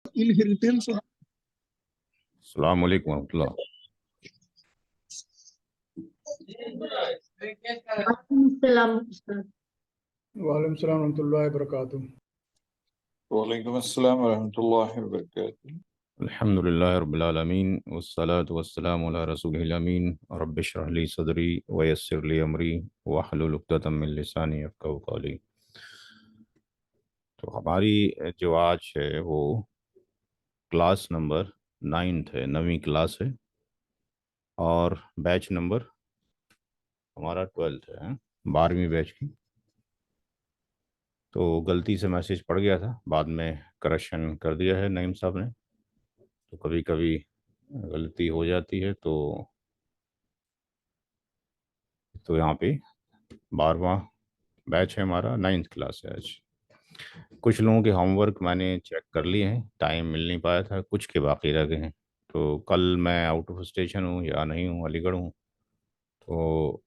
inheritance of अस्सलाम वालेकुम रहमतुल्लाह। सलाम उस्ताद। वालेकुम सलाम रहमतुल्लाहि व बरकातुहू। वालेकुम अस्सलाम वरहमतुल्लाहि वबरकातुहू। अल्हम्दुलिल्लाहि रब्बिल आलमीन वस्सलातु वस्सलामु अला रसूलिल अमीन रब्बि इश्रह ली सदरी व यस्सिर ली अमरी वहलुल उक़दतम मिन लिसानी यफ़क़हू क़ौली। तो हमारी जो आज है वो क्लास नंबर 9th है, 9वीं क्लास है और बैच नंबर हमारा 12th है, 12वीं बैच की। तो गलती से मैसेज पड़ गया था, बाद में करेक्शन कर दिया है नईम साहब ने। तो कभी कभी गलती हो जाती है। तो यहाँ पे 12वां बैच है हमारा, 9th क्लास है आज। कुछ लोगों के होमवर्क मैंने चेक कर लिए हैं, टाइम मिल नहीं पाया था, कुछ के बाकी रह गए हैं। तो कल मैं आउट ऑफ स्टेशन हूँ या नहीं हूँ, अलीगढ़ हूँ। तो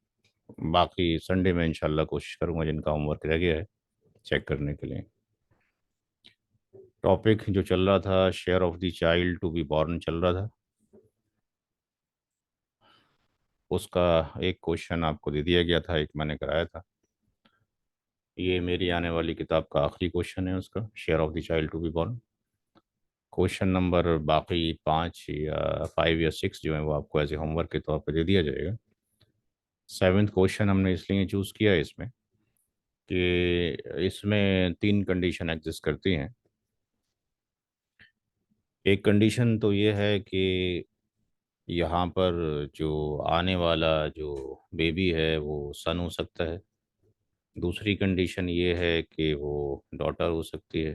बाकी संडे में इंशाल्लाह कोशिश करूँगा जिनका होमवर्क रह गया है चेक करने के लिए। टॉपिक जो चल रहा था share of the child to be born चल रहा था, उसका एक क्वेश्चन आपको दे दिया गया था, एक मैंने कराया था। ये मेरी आने वाली किताब का आखिरी क्वेश्चन है उसका, share of the child to be born. Question number बाकी 5 या 5 या 6 जो है वो आपको एज ए होमवर्क के तौर पर दे दिया जाएगा। 7th क्वेश्चन हमने इसलिए चूज़ किया है इसमें कि इसमें 3 कंडीशन एग्जिस्ट करती हैं। एक कंडीशन तो ये है कि यहाँ पर जो आने वाला जो बेबी है वो सन हो सकता है। दूसरी कंडीशन ये है कि वो डॉटर हो सकती है।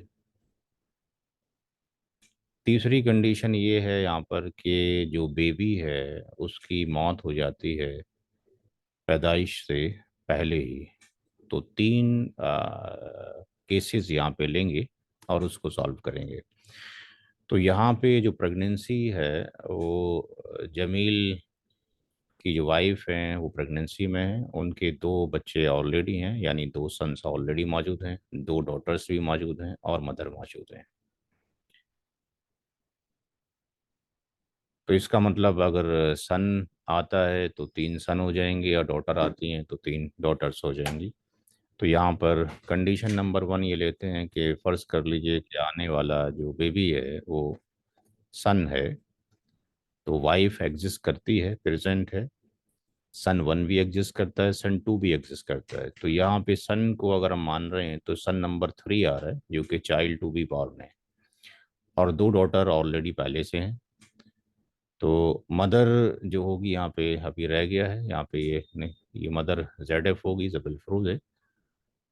तीसरी कंडीशन ये है यहाँ पर कि जो बेबी है उसकी मौत हो जाती है पैदाइश से पहले ही। तो 3 केसेस यहाँ पे लेंगे और उसको सॉल्व करेंगे। तो यहाँ पे जो प्रेगनेंसी है वो जमील की जो वाइफ हैं वो प्रेगनेंसी में हैं, उनके 2 बच्चे ऑलरेडी हैं, यानी 2 सन्स ऑलरेडी मौजूद हैं, 2 डॉटर्स भी मौजूद हैं और मदर मौजूद हैं। तो इसका मतलब अगर सन आता है तो 3 सन हो जाएंगे और डॉटर आती हैं तो 3 डॉटर्स हो जाएंगी। तो यहाँ पर कंडीशन नंबर 1 ये लेते हैं कि फ़र्ज़ कर लीजिए कि आने वाला जो बेबी है वो सन है। तो वाइफ एग्जिस्ट करती है, प्रेजेंट है। सन 1 भी एग्जिस्ट करता है, सन 2 भी एग्जिस्ट करता है। तो यहाँ पे सन को अगर हम मान रहे हैं तो सन नंबर 3 आ रहा है जो कि चाइल्ड टू बी बॉर्न है, और 2 डॉटर ऑलरेडी पहले से हैं। तो मदर जो होगी यहाँ पे अभी रह गया है, यहाँ पे ये नहीं, ये मदर ZF होगी, ज़बिल फरूज है।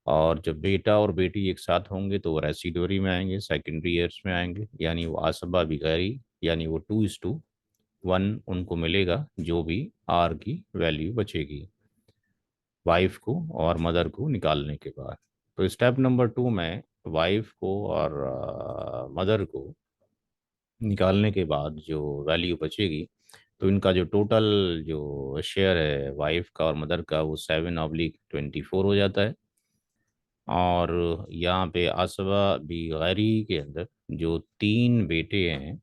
और जब बेटा और बेटी एक साथ होंगे तो वो रेसिडोरी में आएंगे, सेकेंडरी ईयर्स में आएंगे, यानी वो आसबा बिगारी, यानी वो 2:1 उनको मिलेगा जो भी आर की वैल्यू बचेगी वाइफ को और मदर को निकालने के बाद। तो स्टेप नंबर 2 में वाइफ को और मदर को निकालने के बाद जो वैल्यू बचेगी तो इनका जो टोटल जो शेयर है वाइफ का और मदर का वो 7/24 हो जाता है। और यहाँ पे आसबा भी गैरी के अंदर जो 3 बेटे हैं,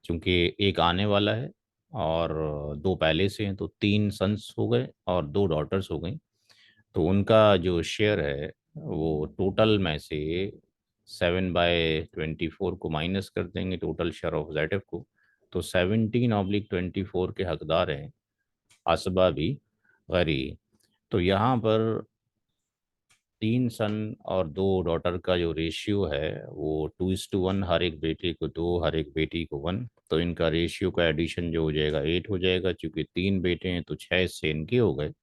चूँकि एक आने वाला है और 2 पहले से हैं, तो 3 सन्स हो गए और 2 डॉटर्स हो गई। तो उनका जो शेयर है वो टोटल में से 7/24 को माइनस कर देंगे टोटल शेयर ऑफ ZF को। तो 17/24 के हकदार हैं आसबा भी गैरी। तो यहाँ पर 3 सन और 2 डॉटर का जो रेशियो है वो 2:1, हर एक बेटे को 2, हर एक बेटी को 1। तो इनका रेशियो का एडिशन जो हो जाएगा 8 हो जाएगा। चूँकि 3 बेटे हैं तो 6 इससे इनके हो गए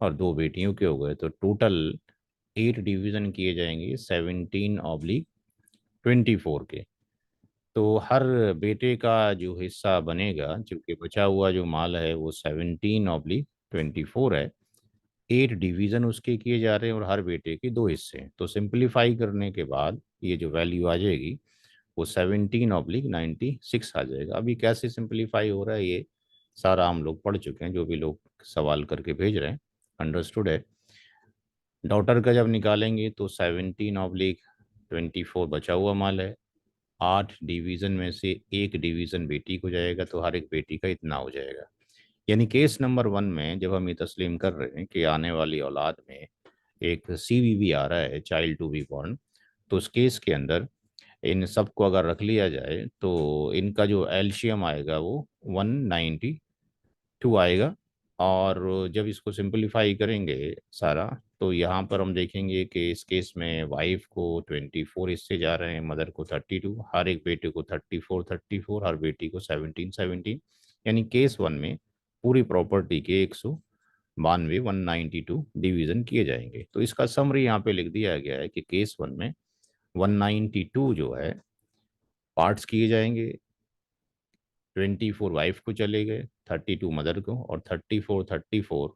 और 2 बेटियों के हो गए। तो टोटल 8 डिवीज़न किए जाएंगे 17/24 के। तो हर बेटे का जो हिस्सा बनेगा, चूँकि बचा हुआ जो माल है वो 17/24 है, 8 डिवीज़न उसके किए जा रहे हैं और हर बेटे के 2 हिस्से हैं। तो सिंप्लीफाई करने के बाद ये जो वैल्यू आ जाएगी वो 17/96 आ जाएगा। अभी कैसे सिंप्लीफाई हो रहा है ये सारा हम लोग पढ़ चुके हैं, जो भी लोग सवाल करके भेज रहे हैं, अंडरस्टूड है। डॉटर का जब निकालेंगे तो 17/24 बचा हुआ माल है 8 डिवीज़न में से 1 डिवीज़न बेटी को जाएगा, तो हर एक बेटी का इतना हो जाएगा। यानी केस नंबर 1 में जब हम ये तस्लीम कर रहे हैं कि आने वाली औलाद में एक CVB आ रहा है, चाइल्ड टू बी बॉर्न, तो उस केस के अंदर इन सबको अगर रख लिया जाए तो इनका जो एलसीएम आएगा वो 192 आएगा। और जब इसको सिंपलीफाई करेंगे सारा, तो यहाँ पर हम देखेंगे कि इस केस में वाइफ को 24 इससे जा रहे हैं, मदर को 32, हर एक बेटे को 34, हर बेटी को 17। यानी केस 1 में पूरी प्रॉपर्टी के 192 डिवीज़न किए जाएंगे। तो इसका समरी यहाँ पे लिख दिया गया है कि केस 1 में 192 जो है पार्ट्स किए जाएंगे। 24 वाइफ को चले गए, 32 मदर को, और 34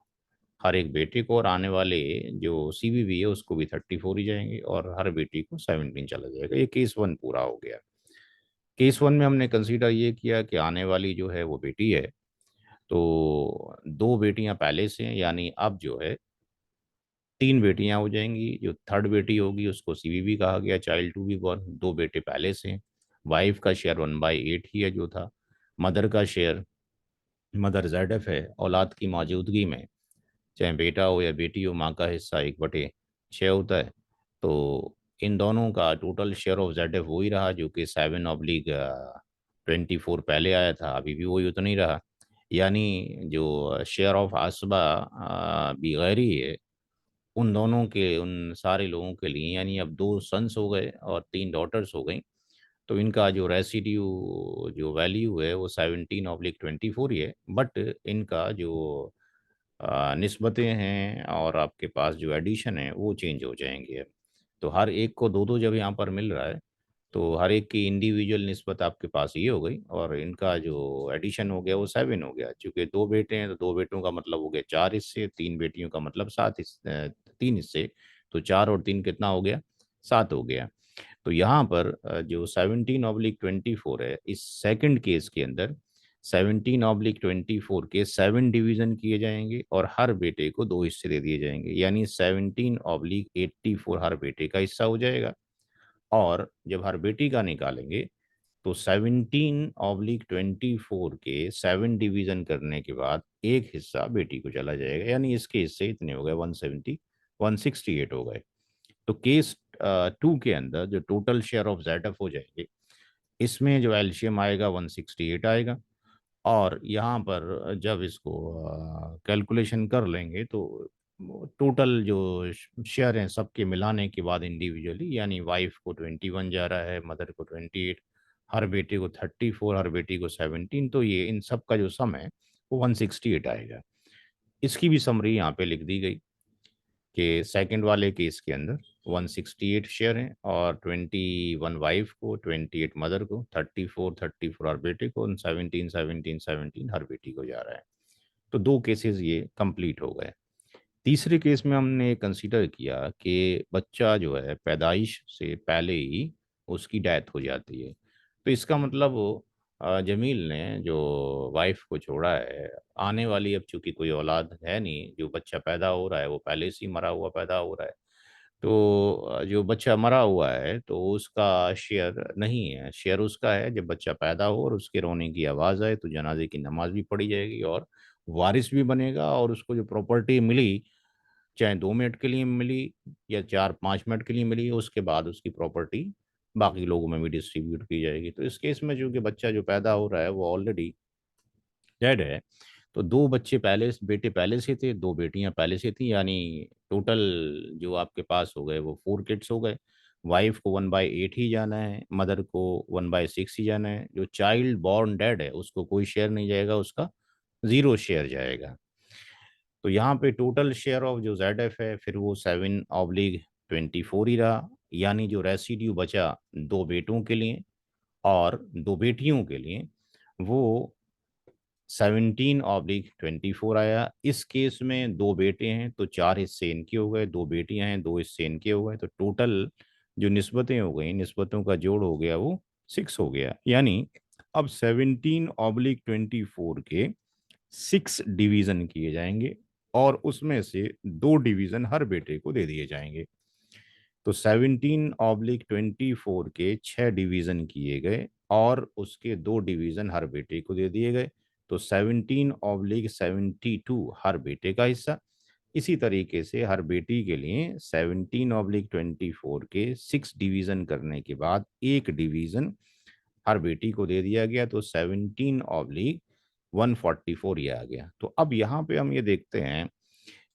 हर एक बेटे को, और आने वाले जो CVB है उसको भी 34 ही जाएंगे, और हर बेटी को 17 चला जाएगा। ये केस 1 पूरा हो गया। केस 1 में हमने कंसीडर ये किया कि आने वाली जो है वो बेटी है, तो 2 बेटियां पहले से हैं, यानी अब जो है 3 बेटियां हो जाएंगी। जो थर्ड बेटी होगी उसको CVB कहा गया, चाइल्ड टू बी बॉर्न। 2 बेटे पहले से हैं। वाइफ का शेयर 1/8 ही है जो था। मदर का शेयर, मदर ZF है, औलाद की मौजूदगी में चाहे बेटा हो या बेटी हो, माँ का हिस्सा 1/6 होता है। तो इन दोनों का टोटल शेयर ऑफ ZF वही रहा जो कि 7/24 पहले आया था, अभी भी वही उतना ही रहा। यानी जो शेयर ऑफ आसबा भी गैरी है उन दोनों के, उन सारे लोगों के लिए, यानी अब 2 सन्स हो गए और 3 डॉटर्स हो गई, तो इनका जो रेसिड्यू जो वैल्यू है वो 17/24 ही है। बट इनका जो निस्बतें हैं और आपके पास जो एडिशन है वो चेंज हो जाएंगे। तो हर एक को 2-2 जब यहाँ पर मिल रहा है, तो हर एक की इंडिविजुअल निस्बत आपके पास ये हो गई, और इनका जो एडिशन हो गया वो 7 हो गया। चूंकि 2 बेटे हैं तो 2 बेटों का मतलब हो गया 4 हिस्से, 3 बेटियों का मतलब 3 हिस्से, तो 4 और 3 कितना हो गया, 7 हो गया। तो यहाँ पर जो 17/24 है, इस सेकंड केस के अंदर 17/24 के 7 डिवीजन किए जाएंगे और हर बेटे को 2 हिस्से दे दिए जाएंगे, यानी 17/84 हर बेटे का हिस्सा हो जाएगा। और जब हर बेटी का निकालेंगे तो 17/24 के 7 डिवीजन करने के बाद एक हिस्सा बेटी को चला जाएगा, यानी इसके हिस्से इतने हो गए 168 हो गए। तो केस 2 के अंदर जो टोटल शेयर ऑफ ZF हो जाएंगे, इसमें जो एलसीएम आएगा 168 आएगा। और यहाँ पर जब इसको कैलकुलेशन कर लेंगे तो टोटल जो शेयर हैं सबके मिलाने के बाद इंडिविजुअली, यानी वाइफ को 21 जा रहा है, मदर को 28, हर बेटे को 34, हर बेटी को 17, तो ये इन सब का जो सम है वो 168 आएगा। इसकी भी समरी यहाँ पे लिख दी गई कि सेकंड वाले केस के अंदर 168 शेयर हैं, और 21 वाइफ को, 28 मदर को, 34 हर बेटे को, 17 हर बेटी को जा रहा है। तो 2 केसेस ये कंप्लीट हो गए। तीसरे केस में हमने कंसीडर किया कि बच्चा जो है पैदाइश से पहले ही उसकी डेथ हो जाती है। तो इसका मतलब जमील ने जो वाइफ को छोड़ा है, आने वाली अब चूंकि कोई औलाद है नहीं, जो बच्चा पैदा हो रहा है वो पहले से ही मरा हुआ पैदा हो रहा है। तो जो बच्चा मरा हुआ है तो उसका शेयर नहीं है, शेयर उसका है जब बच्चा पैदा हो और उसके रोने की आवाज़ आए तो जनाजे की नमाज भी पढ़ी जाएगी और वारिस भी बनेगा, और उसको जो प्रॉपर्टी मिली, चाहे 2 मिनट के लिए मिली या 4-5 मिनट के लिए मिली, उसके बाद उसकी प्रॉपर्टी बाकी लोगों में भी डिस्ट्रीब्यूट की जाएगी। तो इस केस में चूंकि बच्चा जो पैदा हो रहा है वो ऑलरेडी डेड है, तो 2 बच्चे पहले, बेटे पहले से थे, 2 बेटियां पहले से थी, यानी टोटल जो आपके पास हो गए वो 4 किड्स हो गए। वाइफ को 1/8 ही जाना है, मदर को 1/6 ही जाना है। जो चाइल्ड बॉर्न डेड है उसको कोई शेयर नहीं जाएगा, उसका 0 शेयर जाएगा। तो यहाँ पे टोटल शेयर ऑफ जो ZF है फिर वो 7/24 ही रहा, यानी जो रेसिड्यू बचा 2 बेटों के लिए और 2 बेटियों के लिए वो 17/24 आया। इस केस में 2 बेटे हैं तो 4 हिस्से इनके हो गए, 2 बेटियां हैं 2 हिस्से इनके हो गए, तो टोटल जो निस्बतें हो गई, निस्बतों का जोड़ हो गया वो 6 हो गया। यानी अब 17/24 के 6 डिवीजन किए जाएंगे और उसमें से 2 डिवीजन हर बेटे को दे दिए जाएंगे। तो 17/24 के 6 डिवीज़न किए गए और उसके 2 डिवीज़न हर बेटे को दे दिए गए। तो 17/72 हर बेटे का हिस्सा। इसी तरीके से हर बेटी के लिए 17/24 के 6 डिवीज़न करने के बाद 1 डिवीज़न हर बेटी को दे दिया गया, तो 17/144 ये आ गया। तो अब यहाँ पे हम ये देखते हैं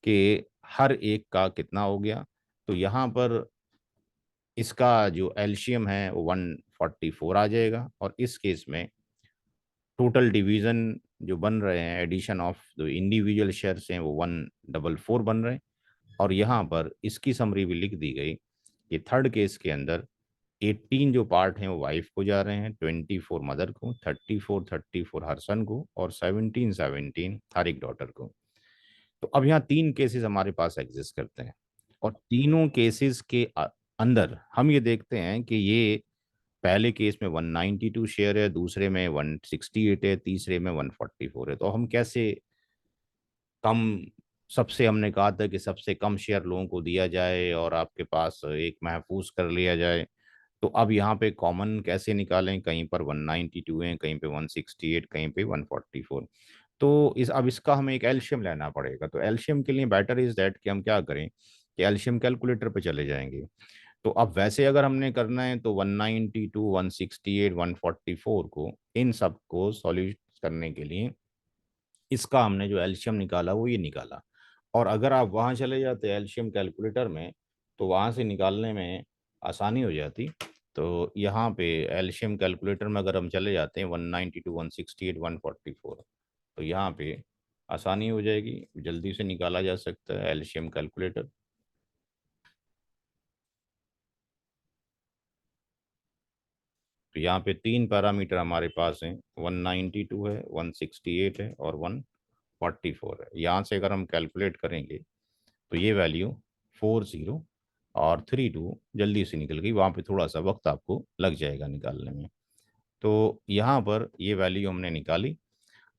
कि हर एक का कितना हो गया। तो यहाँ पर इसका जो एलसीएम है वो 144 आ जाएगा और इस केस में टोटल डिवीजन जो बन रहे हैं, एडिशन ऑफ जो इंडिविजुअल शेयर्स हैं, वो 144 बन रहे हैं। और यहाँ पर इसकी समरी भी लिख दी गई कि थर्ड केस के अंदर 18 जो पार्ट हैं वो वाइफ को जा रहे हैं, 24 मदर को, 34 हर सन को और 17 हर एक डॉटर को। तो अब यहाँ 3 केसेस हमारे पास एग्जिस्ट करते हैं और तीनों केसेस के अंदर हम ये देखते हैं कि ये पहले केस में 192 शेयर है, दूसरे में 168 है, तीसरे में 144 है। तो हम कैसे कम, सबसे हमने कहा था कि सबसे कम शेयर लोगों को दिया जाए और आपके पास एक महफूज कर लिया जाए। तो अब यहाँ पे कॉमन कैसे निकालें, कहीं पर 192 है, कहीं पे 168, कहीं पे 144। तो इस अब इसका हमें एक एलसीएम लेना पड़ेगा। तो एलसीएम के लिए बेटर इज दैट कि हम क्या करें कि एलसीएम कैलकुलेटर पे चले जाएंगे। तो अब वैसे अगर हमने करना है तो 192, 168, 144 को, इन सब को सॉल्यूट करने के लिए इसका हमने जो एलसीएम निकाला वो ये निकाला। और अगर आप वहाँ चले जाते एलसीएम कैलकुलेटर में तो वहाँ से निकालने में आसानी हो जाती। तो यहाँ पे एलसीएम कैलकुलेटर में अगर हम चले जाते हैं 192, 168, 144, तो यहाँ पे आसानी हो जाएगी, जल्दी से निकाला जा सकता है एलसीएम कैलकुलेटर। तो यहाँ पे 3 पैरामीटर हमारे पास हैं, 192 है, 168 है और 144 है। यहाँ से अगर हम कैलकुलेट करेंगे तो ये वैल्यू 40 और 32 जल्दी से निकल गई। वहाँ पे थोड़ा सा वक्त आपको लग जाएगा निकालने में। तो यहाँ पर ये वैल्यू हमने निकाली।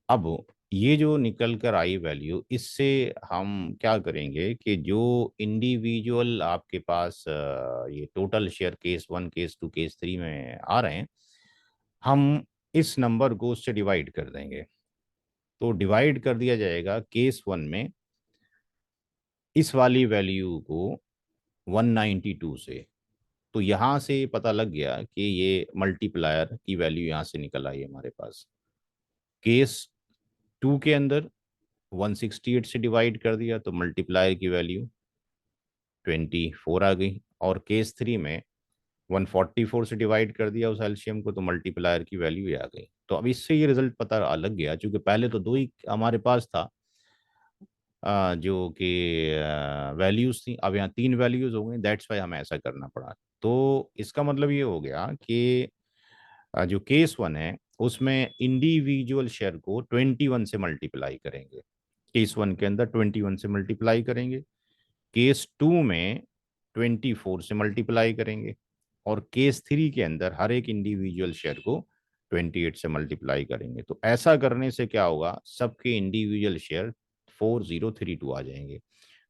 अब ये जो निकल कर आई वैल्यू, इससे हम क्या करेंगे कि जो इंडिविजुअल आपके पास ये total share case 1, case 2, case 3 में आ रहे हैं, हम इस नंबर को उससे डिवाइड कर देंगे। तो डिवाइड कर दिया जाएगा केस 1 में इस वाली वैल्यू को 192 से। तो यहाँ से पता लग गया कि ये मल्टीप्लायर की वैल्यू यहाँ से निकल आई हमारे पास। केस 2 के अंदर 168 से डिवाइड कर दिया तो मल्टीप्लायर की वैल्यू 24 आ गई। और केस 3 में 144 से डिवाइड कर दिया उस एलसीएम को तो मल्टीप्लायर की वैल्यू ये आ गई। तो अब इससे ये रिजल्ट पता लग गया, क्योंकि पहले तो 2 ही हमारे पास था जो कि वैल्यूज थी, अब यहाँ 3 वैल्यूज हो गई, दैट्स वाई हमें ऐसा करना पड़ा। तो इसका मतलब ये हो गया कि जो केस 1 है उसमें इंडिविजुअल शेयर को 21 से मल्टीप्लाई करेंगे। केस 1 के अंदर 21 से मल्टीप्लाई करेंगे, केस 2 में 24 से मल्टीप्लाई करेंगे और केस 3 के अंदर हर एक इंडिविजुअल शेयर को 28 से मल्टीप्लाई करेंगे। तो ऐसा करने से क्या होगा, सबके इंडिविजुअल शेयर 4032 आ जाएंगे।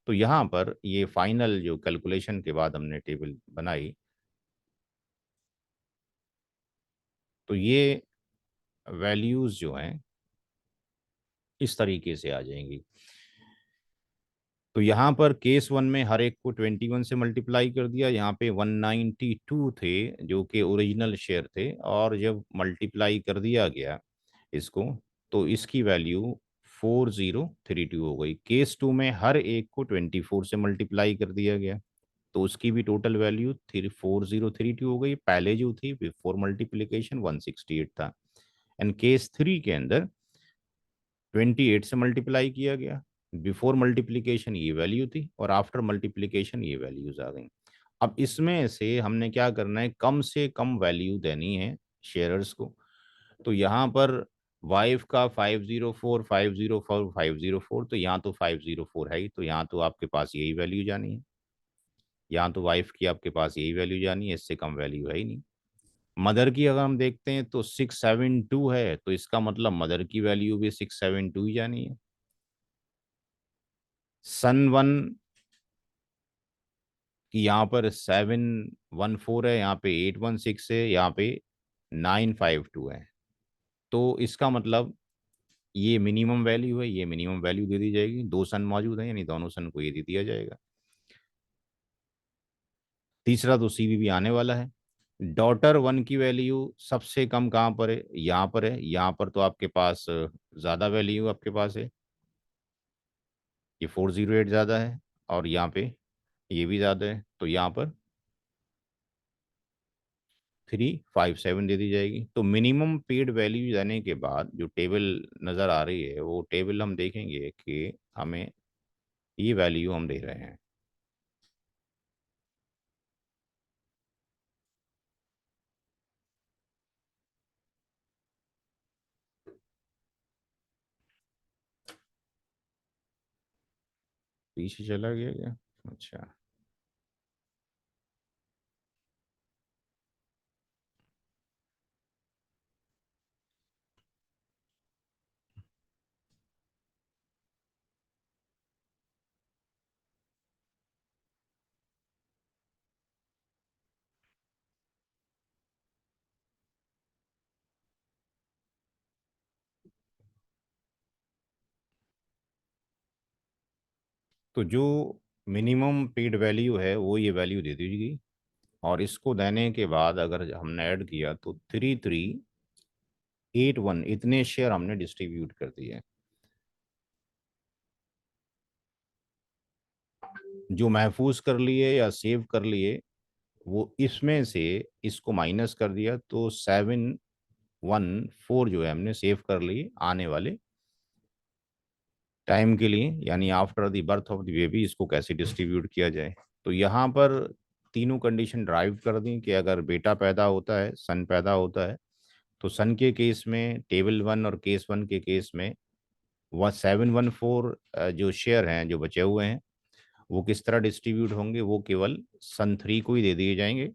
तो यहाँ पर ये फाइनल जो कैलकुलेशन के बाद हमने टेबल बनाई, तो ये वैल्यूज जो हैं इस तरीके से आ जाएंगी। तो यहाँ पर केस 1 में हर एक को 21 से मल्टीप्लाई कर दिया। यहाँ पे 192 थे जो कि ओरिजिनल शेयर थे, और जब मल्टीप्लाई कर दिया गया इसको तो इसकी वैल्यू 4032 हो गई। केस 2 में हर एक को 24 से मल्टीप्लाई कर दिया गया तो उसकी भी टोटल वैल्यू 4032 हो गई। पहले जो थी बिफोर मल्टीप्लीकेशन 168 था। एंड केस 3 के अंदर 28 से मल्टीप्लाई किया गया, बिफोर मल्टीप्लीकेशन ये वैल्यू थी और आफ्टर मल्टीप्लीकेशन ये वैल्यूज आ गई। अब इसमें से हमने क्या करना है, कम से कम वैल्यू देनी है शेयर्स को। तो यहाँ पर वाइफ का 504, 504, 504, तो यहाँ तो 504 है ही, तो यहाँ तो आपके पास यही वैल्यू जानी है। यहाँ तो वाइफ की आपके पास यही वैल्यू जानी है, इससे कम वैल्यू है ही नहीं। मदर की अगर हम देखते हैं तो 672 है, तो इसका मतलब मदर की वैल्यू भी 672 ही जानी है। सन 1 कि यहाँ पर 714 है, यहाँ पे 816 है, यहाँ पे 952 है। तो इसका मतलब ये मिनिमम वैल्यू है, ये मिनिमम वैल्यू दे दी जाएगी। दो सन मौजूद है, यानी दोनों सन को ये दे दिया जाएगा। तीसरा तो सीवीबी आने वाला है। डॉटर वन की वैल्यू सबसे कम कहाँ पर है? यहाँ पर है। यहाँ पर तो आपके पास ज़्यादा वैल्यू आपके पास है, ये 408 ज़्यादा है, और यहाँ पे ये भी ज़्यादा है, तो यहाँ पर 357 दे दी जाएगी। तो मिनिमम पेड वैल्यू जाने के बाद जो टेबल नज़र आ रही है, वो टेबल हम देखेंगे कि हमें ये वैल्यू हम दे रहे हैं। पीछे चला गया क्या? अच्छा, तो जो मिनिमम पेड वैल्यू है वो ये वैल्यू दे दीजिएगी, और इसको देने के बाद अगर हमने ऐड किया तो 3381 इतने शेयर हमने डिस्ट्रीब्यूट कर दिए। जो महफूज कर लिए या सेव कर लिए, वो इसमें से इसको माइनस कर दिया, तो 714 जो है हमने सेव कर लिए आने वाले टाइम के लिए, यानी after the birth of the baby इसको कैसे डिस्ट्रीब्यूट किया जाए। तो यहाँ पर तीनों कंडीशन ड्राइव कर दी कि अगर बेटा पैदा होता है, सन पैदा होता है, तो सन के केस में टेबल वन और केस वन के केस में वह 714 जो शेयर हैं जो बचे हुए हैं, वो किस तरह डिस्ट्रीब्यूट होंगे? वो केवल सन थ्री को ही दे दिए जाएंगे।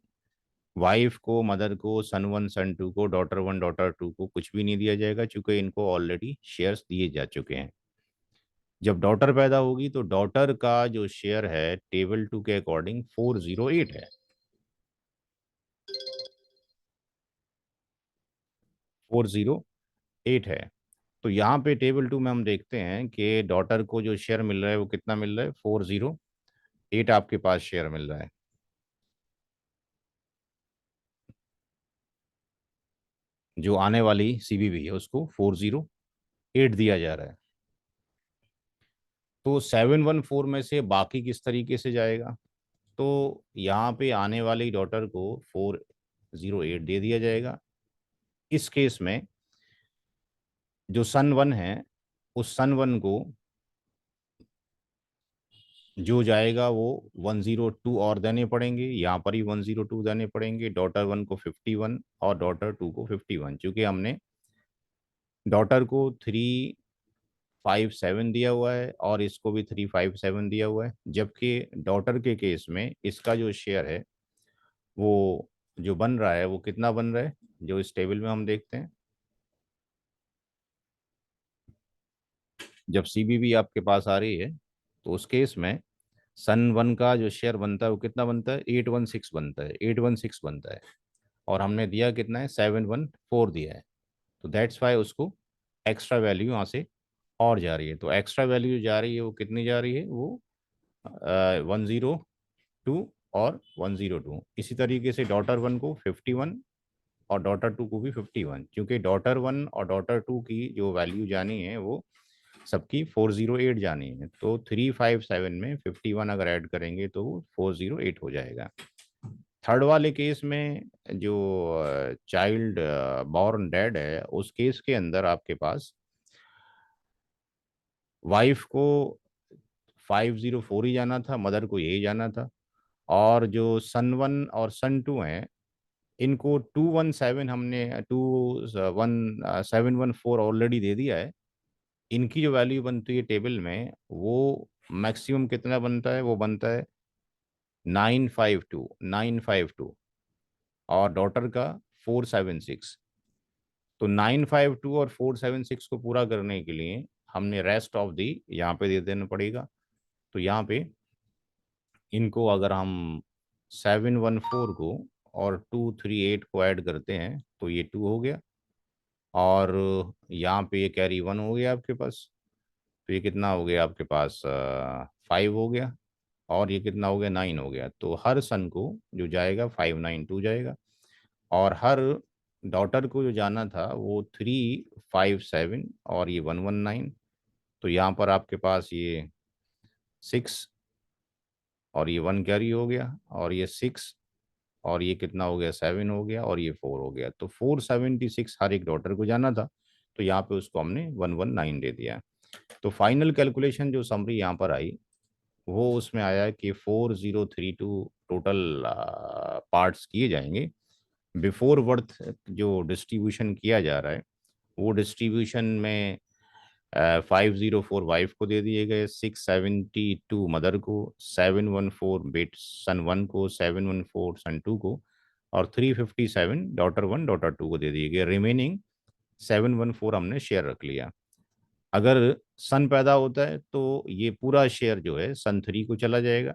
वाइफ को, मदर को, सन वन सन टू को, डॉटर वन डॉटर टू को कुछ भी नहीं दिया जाएगा, क्योंकि इनको ऑलरेडी शेयर्स दिए जा चुके हैं। जब डॉटर पैदा होगी तो डॉटर का जो शेयर है टेबल टू के अकॉर्डिंग 408 है, 408 है। तो यहाँ पे टेबल टू में हम देखते हैं कि डॉटर को जो शेयर मिल रहा है वो कितना मिल रहा है? 408 आपके पास शेयर मिल रहा है। जो आने वाली सीबीबी है उसको 408 दिया जा रहा है। तो 714 में से बाकी किस तरीके से जाएगा? तो यहाँ पे आने वाली डॉटर को 408 दे दिया जाएगा। इस केस में जो सन वन है, उस सन वन को जो जाएगा वो 102 और देने पड़ेंगे, यहाँ पर ही 102 देने पड़ेंगे। डॉटर वन को 51 और डॉटर टू को 51, क्योंकि हमने डॉटर को 357 दिया हुआ है और इसको भी 357 दिया हुआ है। जबकि डॉटर के केस में इसका जो शेयर है वो जो बन रहा है वो कितना बन रहा है, जो इस टेबल में हम देखते हैं। जब सीबीबी आपके पास आ रही है तो उस केस में सन वन का जो शेयर बनता है वो कितना बनता है? 816 बनता है, 816 बनता है। और हमने दिया कितना है? 714 दिया है। तो दैट्स वाई उसको एक्स्ट्रा वैल्यू यहाँ से और जा रही है। तो एक्स्ट्रा वैल्यू जा रही है वो कितनी जा रही है? वो 102 और 102। इसी तरीके से डॉटर वन को 51 और डॉटर टू को भी 51, क्योंकि डॉटर वन और डॉटर टू की जो वैल्यू जानी है वो सबकी 408 जानी है। तो 357 में 51 अगर ऐड करेंगे तो 408 हो जाएगा। थर्ड वाले केस में जो चाइल्ड बॉर्न डेड है, उस केस के अंदर आपके पास वाइफ को 504 ही जाना था, मदर को यही जाना था। और जो सन वन और सन टू हैं, इनको 217 हमने 714 ऑलरेडी दे दिया है। इनकी जो वैल्यू बनती है टेबल में, वो मैक्सिमम कितना बनता है? वो बनता है 952 और डॉटर का 476। तो 952 और 476 को पूरा करने के लिए हमने रेस्ट ऑफ दी यहाँ पे दे देना पड़ेगा। तो यहाँ पे इनको अगर हम 714 को और 238 को ऐड करते हैं तो ये 2 हो गया, और यहाँ पे ये कैरी 1 हो गया आपके पास, तो ये कितना हो गया आपके पास 5 हो गया, और ये कितना हो गया 9 हो गया। तो हर सन को जो जाएगा 592 जाएगा, और हर डॉटर को जो जाना था वो 357 और ये 119। तो यहाँ पर आपके पास ये 6 और ये 1 कैरी हो गया, और ये 6 और ये कितना हो गया 7 हो गया, और ये 4 हो गया। तो 476 हर एक डॉटर को जाना था, तो यहाँ पे उसको हमने 119 दे दिया। तो फाइनल कैलकुलेशन जो समरी यहाँ पर आई वो उसमें आया कि 4032 टोटल पार्ट्स किए जाएंगे। बिफोर बर्थ जो डिस्ट्रीब्यूशन किया जा रहा है वो डिस्ट्रीब्यूशन में 504 वाइफ को दे दिए गए, 672 मदर को, 714 बेट सन 1 को, 714 सन 2 को, और 357 डॉटर 1 डॉटर 2 को दे दिए गए। रिमेनिंग 714 हमने शेयर रख लिया। अगर सन पैदा होता है तो ये पूरा शेयर जो है सन 3 को चला जाएगा,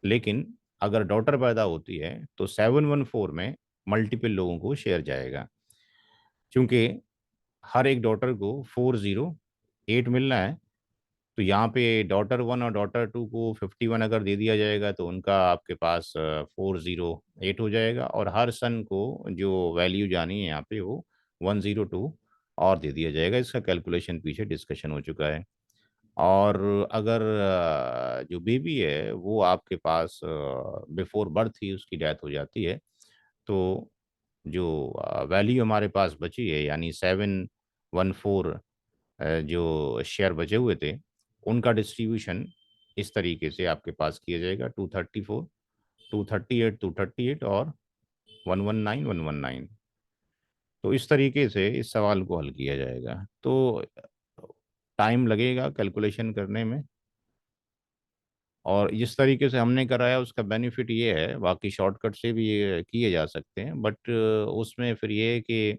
लेकिन अगर डॉटर पैदा होती है तो 714 में मल्टीपल लोगों को शेयर जाएगा, क्योंकि हर एक डॉटर को 408 मिलना है। तो यहाँ पे डॉटर 1 और डॉटर 2 को 51 अगर दे दिया जाएगा तो उनका आपके पास 408 हो जाएगा, और हर सन को जो वैल्यू जानी है यहाँ पे वो 102 और दे दिया जाएगा। इसका कैलकुलेशन पीछे डिस्कशन हो चुका है। और अगर जो बेबी है वो आपके पास बिफोर बर्थ ही उसकी डेथ हो जाती है, तो जो वैल्यू हमारे पास बची है यानी 714 जो शेयर बचे हुए थे उनका डिस्ट्रीब्यूशन इस तरीके से आपके पास किया जाएगा, 234 238 238 और 119 119। तो इस तरीके से इस सवाल को हल किया जाएगा। तो टाइम लगेगा कैलकुलेशन करने में, और जिस तरीके से हमने कराया उसका बेनिफिट ये है, बाकी शॉर्टकट से भी ये किए जा सकते हैं, बट उसमें फिर ये है कि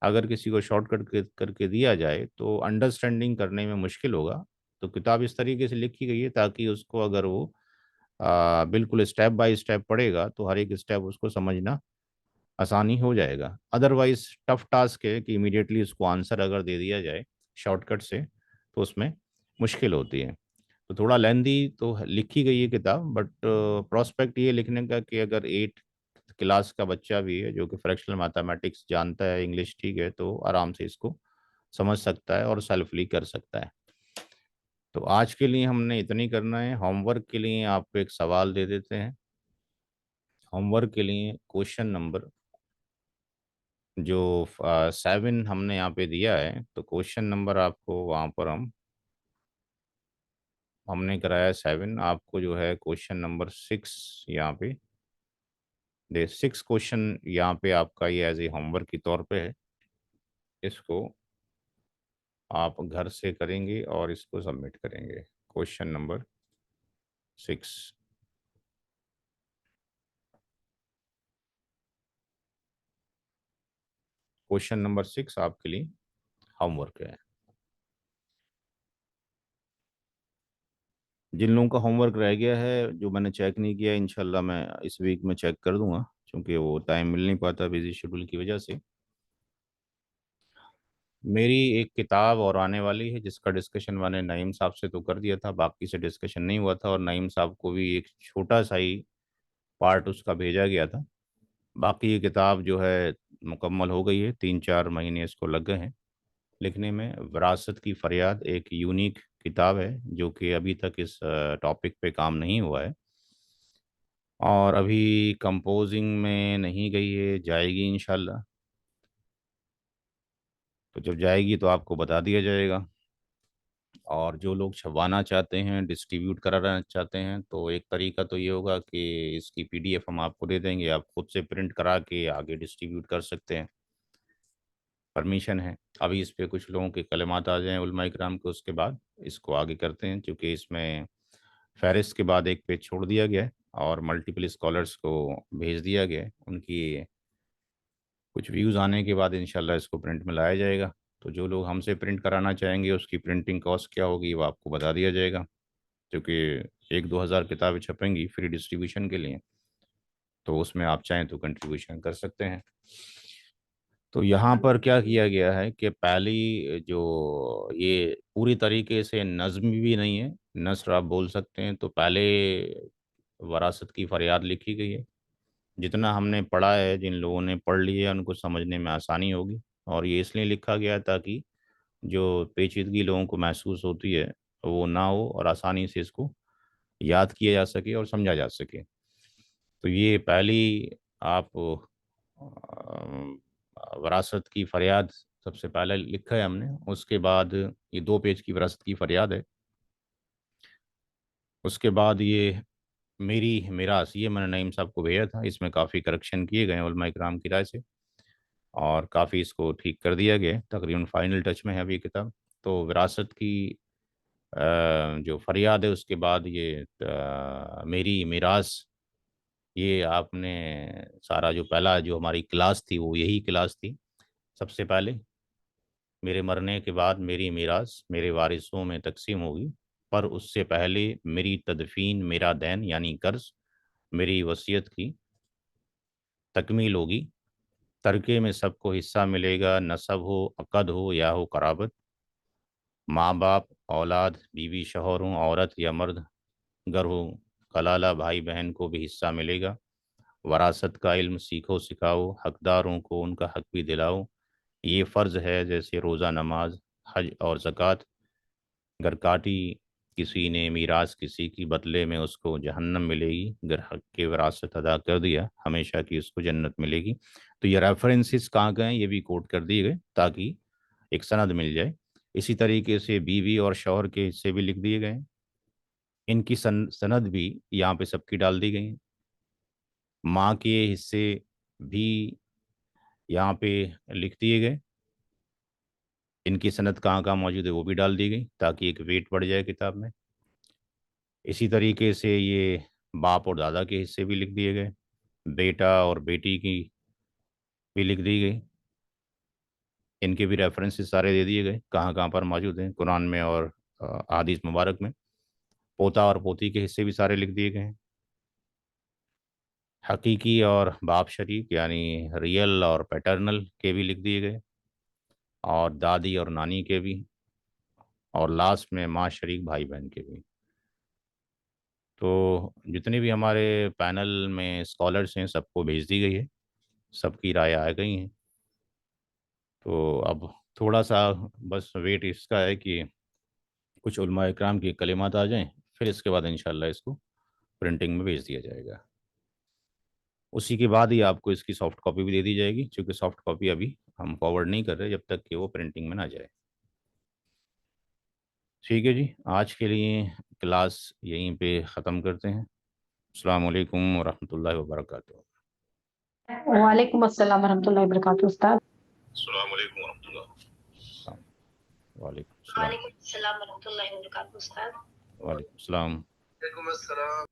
अगर किसी को शॉर्टकट करके दिया जाए तो अंडरस्टैंडिंग करने में मुश्किल होगा। तो किताब इस तरीके से लिखी गई है ताकि उसको अगर वो बिल्कुल स्टेप बाय स्टेप पढ़ेगा तो हर एक स्टेप उसको समझना आसानी हो जाएगा। अदरवाइज टफ टास्क है कि इमीडिएटली उसको आंसर अगर दे दिया जाए शॉर्टकट से तो उसमें मुश्किल होती है। तो थोड़ा लेंदी तो लिखी गई है किताब, बट प्रोस्पेक्ट ये लिखने का कि अगर 8 क्लास का बच्चा भी है जो कि फ्रैक्शनल मैथमेटिक्स जानता है, इंग्लिश ठीक है, तो आराम से इसको समझ सकता है और सेल्फली कर सकता है। तो आज के लिए हमने इतनी करना है। होमवर्क के लिए आपको एक सवाल दे देते हैं। होमवर्क के लिए क्वेश्चन नंबर जो 7 हमने यहाँ पे दिया है, तो क्वेश्चन नंबर आपको वहाँ पर हमने कराया 7, आपको जो है क्वेश्चन नंबर 6 यहाँ पे 6 क्वेश्चन यहाँ पे आपका ये एज ए होमवर्क के तौर पे है। इसको आप घर से करेंगे और इसको सबमिट करेंगे। Question number 6। क्वेश्चन नंबर 6 आपके लिए होमवर्क है। जिन लोगों का होमवर्क रह गया है जो मैंने चेक नहीं किया, इंशाल्लाह मैं इस वीक में चेक कर दूंगा, क्योंकि वो टाइम मिल नहीं पाता बिजी शेड्यूल की वजह से। मेरी एक किताब और आने वाली है जिसका डिस्कशन मैंने नईम साहब से तो कर दिया था, बाकी से डिस्कशन नहीं हुआ था, और नईम साहब को भी एक छोटा सा ही पार्ट उसका भेजा गया था। बाकी ये किताब जो है मुकम्मल हो गई है, 3-4 महीने इसको लग गए हैं लिखने में। विरासत की फरियाद एक यूनिक किताब है जो कि अभी तक इस टॉपिक पे काम नहीं हुआ है, और अभी कंपोजिंग में नहीं गई है, जाएगी इंशाल्लाह। तो जब जाएगी तो आपको बता दिया जाएगा। और जो लोग छपवाना चाहते हैं, डिस्ट्रीब्यूट कराना चाहते हैं, तो एक तरीका तो ये होगा कि इसकी पीडीएफ हम आपको दे देंगे, आप खुद से प्रिंट करा के आगे डिस्ट्रीब्यूट कर सकते हैं, परमिशन है। अभी इस पे कुछ लोगों के कलमात आ जाएं उलमा इकराम के, उसके बाद इसको आगे करते हैं, क्योंकि इसमें फहरिस्त के बाद एक पेज छोड़ दिया गया है और मल्टीपल स्कॉलर्स को भेज दिया गया है। उनकी कुछ व्यूज़ आने के बाद इंशाल्लाह इसको प्रिंट में लाया जाएगा। तो जो लोग हमसे प्रिंट कराना चाहेंगे उसकी प्रिंटिंग कॉस्ट क्या होगी वो आपको बता दिया जाएगा, क्योंकि 1-2 हज़ार किताबें छपेंगी फ्री डिस्ट्रीब्यूशन के लिए। तो उसमें आप चाहें तो कंट्रीब्यूशन कर सकते हैं। तो यहाँ पर क्या किया गया है कि पहली जो ये पूरी तरीके से नज़्म भी नहीं है, नस्र आप बोल सकते हैं, तो पहले वरासत की फरियाद लिखी गई है। जितना हमने पढ़ा है, जिन लोगों ने पढ़ लिया है उनको समझने में आसानी होगी। और ये इसलिए लिखा गया ताकि जो पेचीदगी लोगों को महसूस होती है वो ना हो और आसानी से इसको याद किया जा सके और समझा जा सके। तो ये पहली आप वरासत की फरियाद सबसे पहले लिखा है हमने। उसके बाद ये 2 पेज की वरासत की फरियाद है। उसके बाद ये मेरी मिरास, ये मैंने नईम साहब को भेजा था। इसमें काफ़ी करेक्शन किए गए हैं उलमा इकराम की राय से और काफ़ी इसको ठीक कर दिया गया है। तकरीबन फाइनल टच में है अभी किताब। तो विरासत की जो फरियाद है, उसके बाद ये मेरी मिरास, ये आपने सारा जो पहला जो हमारी क्लास थी वो यही क्लास थी। सबसे पहले मेरे मरने के बाद मेरी मीरास मेरे वारिसों में तकसीम होगी, पर उससे पहले मेरी तदफीन, मेरा दैन यानी कर्ज, मेरी वसीयत की तकमील होगी। तरके में सबको हिस्सा मिलेगा, नसब हो, अक़द हो या हो कराबत, माँ बाप, औलाद, बीवी शौहर हो, औरत या मर्द, गर हो कलाला, भाई बहन को भी हिस्सा मिलेगा। वरासत का इल्म सीखो सिखाओ, हकदारों को उनका हक भी दिलाओ। ये फ़र्ज़ है जैसे रोज़ा, नमाज, हज और ज़कात। गर काटी किसी ने मीरास किसी की, बदले में उसको जहन्नम मिलेगी। गर हक के विरासत अदा कर दिया, हमेशा की उसको जन्नत मिलेगी। तो ये रेफरेंसेस कहाँ गए ये भी कोट कर दिए गए ताकि एक सनद मिल जाए। इसी तरीके से बीवी और शौहर के हिस्से भी लिख दिए गए हैं। इनकी सनद भी यहाँ पे सबकी डाल दी गई है। माँ के हिस्से भी यहाँ पे लिख दिए गए। इनकी सनद कहाँ कहाँ मौजूद है वो भी डाल दी गई ताकि एक वेट बढ़ जाए किताब में। इसी तरीके से ये बाप और दादा के हिस्से भी लिख दिए गए। बेटा और बेटी की भी लिख दी गई। इनके भी रेफरेंसेस सारे दे दिए गए कहाँ कहाँ पर मौजूद हैं कुरान में और अहादीस मुबारक में। पोता और पोती के हिस्से भी सारे लिख दिए गए हैं। हकीकी और बाप शरीक यानी रियल और पैटर्नल के भी लिख दिए गए, और दादी और नानी के भी, और लास्ट में माँ शरीक भाई बहन के भी। तो जितने भी हमारे पैनल में स्कॉलर्स हैं सबको भेज दी गई है, सबकी राय आ गई हैं। तो अब थोड़ा सा बस वेट इसका है कि कुछ उलमा इकराम की कलिमात आ जाएं, फिर इसके बाद इंशाल्लाह इसको प्रिंटिंग में भेज दिया जाएगा। उसी के बाद ही आपको इसकी सॉफ्ट कॉपी भी दे दी जाएगी, क्योंकि सॉफ्ट कॉपी अभी हम फॉरवर्ड नहीं कर रहे जब तक कि वो प्रिंटिंग में ना जाए। ठीक है जी, आज के लिए क्लास यहीं पे ख़त्म करते हैं। अस्सलाम वालेकुम वरहमतुल्लाहि वबरकातुहू। वालेकुम अस्सलाम वरहमतुल्लाहि वबरकातुहू उस्ताद। अस्सलाम वालेकुम वरहमतुल्लाह। वालेकुम वालेकुम अस्सलाम वरहमतुल्लाहि वबरकातुहू उस्ताद। वालेकुम सलाम। वालेकुम अस्सलाम।